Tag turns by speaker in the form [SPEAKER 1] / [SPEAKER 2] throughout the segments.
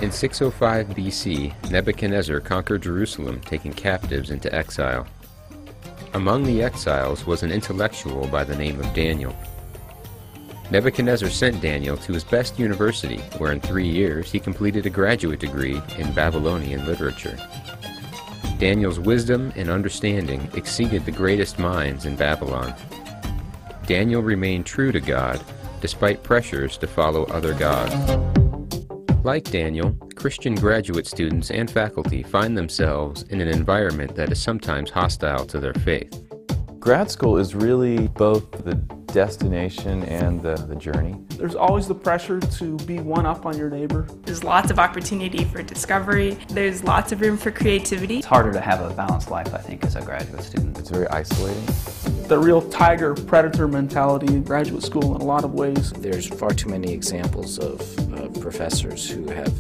[SPEAKER 1] In 605 BC, Nebuchadnezzar conquered Jerusalem, taking captives into exile. Among the exiles was an intellectual by the name of Daniel. Nebuchadnezzar sent Daniel to his best university, where in 3 years he completed a graduate degree in Babylonian literature. Daniel's wisdom and understanding exceeded the greatest minds in Babylon. Daniel remained true to God, despite pressures to follow other gods. Like Daniel, Christian graduate students and faculty find themselves in an environment that is sometimes hostile to their faith.
[SPEAKER 2] Grad school is really both the destination and the journey.
[SPEAKER 3] There's always the pressure to be one up on your neighbor.
[SPEAKER 4] There's lots of opportunity for discovery. There's lots of room for creativity.
[SPEAKER 5] It's harder to have a balanced life, I think, as a graduate student.
[SPEAKER 2] It's very isolating.
[SPEAKER 3] The real tiger-predator mentality in graduate school in a lot of ways.
[SPEAKER 6] There's far too many examples of professors who have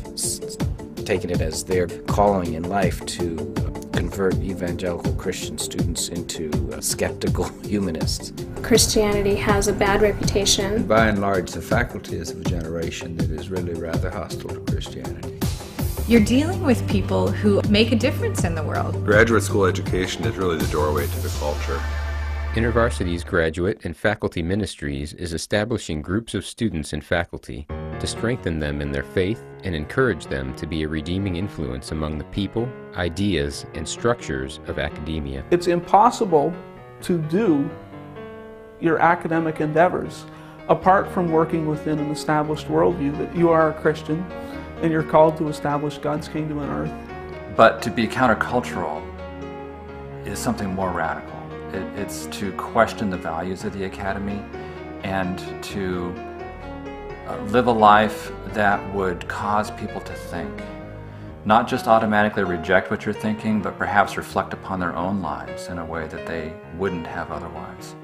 [SPEAKER 6] taken it as their calling in life to convert evangelical Christian students into skeptical humanists.
[SPEAKER 7] Christianity has a bad reputation.
[SPEAKER 8] By and large, the faculty is of a generation that is really rather hostile to Christianity.
[SPEAKER 9] You're dealing with people who make a difference in the world.
[SPEAKER 10] Graduate school education is really the doorway to the culture.
[SPEAKER 1] InterVarsity's graduate and faculty ministries is establishing groups of students and faculty to strengthen them in their faith and encourage them to be a redeeming influence among the people, ideas, and structures of academia.
[SPEAKER 3] It's impossible to do your academic endeavors apart from working within an established worldview that you are a Christian and you're called to establish God's kingdom on earth.
[SPEAKER 5] But to be countercultural is something more radical. It's to question the values of the academy and to live a life that would cause people to think. Not just automatically reject what you're thinking, but perhaps reflect upon their own lives in a way that they wouldn't have otherwise.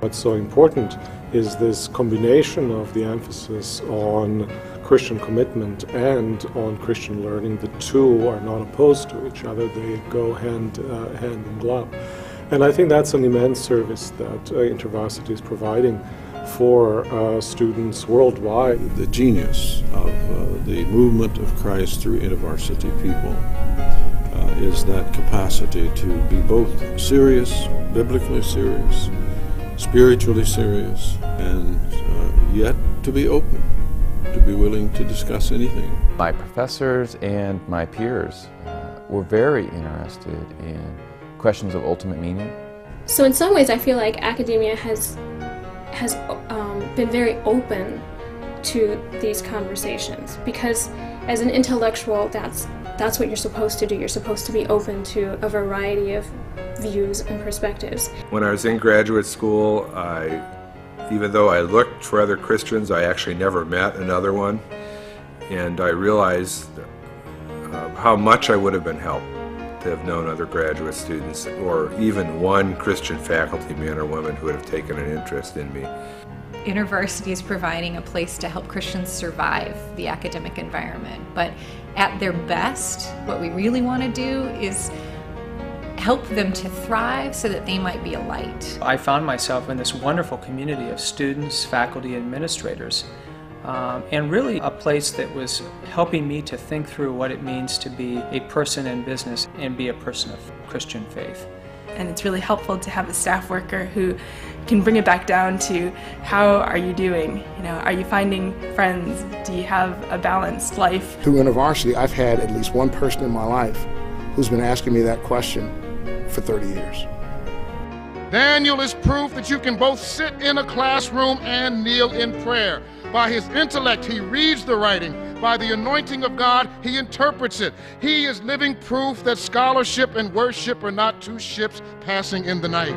[SPEAKER 11] What's so important is this combination of the emphasis on Christian commitment and on Christian learning. The two are not opposed to each other, they go hand in glove. And I think that's an immense service that InterVarsity is providing for students worldwide.
[SPEAKER 12] The genius of the movement of Christ through InterVarsity people is that capacity to be both serious, biblically serious, spiritually serious, and yet to be open, to be willing to discuss anything.
[SPEAKER 2] My professors and my peers were very interested in questions of ultimate meaning.
[SPEAKER 7] So in some ways I feel like academia has been very open to these conversations, because as an intellectual that's what you're supposed to do. You're supposed to be open to a variety of views and perspectives.
[SPEAKER 10] When I was in graduate school, even though I looked for other Christians, I actually never met another one, and I realized how much I would have been helped to have known other graduate students, or even one Christian faculty man or woman who would have taken an interest in me.
[SPEAKER 9] InterVarsity is providing a place to help Christians survive the academic environment, but at their best, what we really want to do is help them to thrive so that they might be a light.
[SPEAKER 3] I found myself in this wonderful community of students, faculty, administrators, and really a place that was helping me to think through what it means to be a person in business and be a person of Christian faith.
[SPEAKER 4] And it's really helpful to have a staff worker who can bring it back down to how are you doing? You know, are you finding friends? Do you have a balanced life?
[SPEAKER 13] Through InterVarsity, I've had at least one person in my life who's been asking me that question for 30 years.
[SPEAKER 14] Daniel is proof that you can both sit in a classroom and kneel in prayer. By his intellect, he reads the writing. By the anointing of God, he interprets it. He is living proof that scholarship and worship are not two ships passing in the night.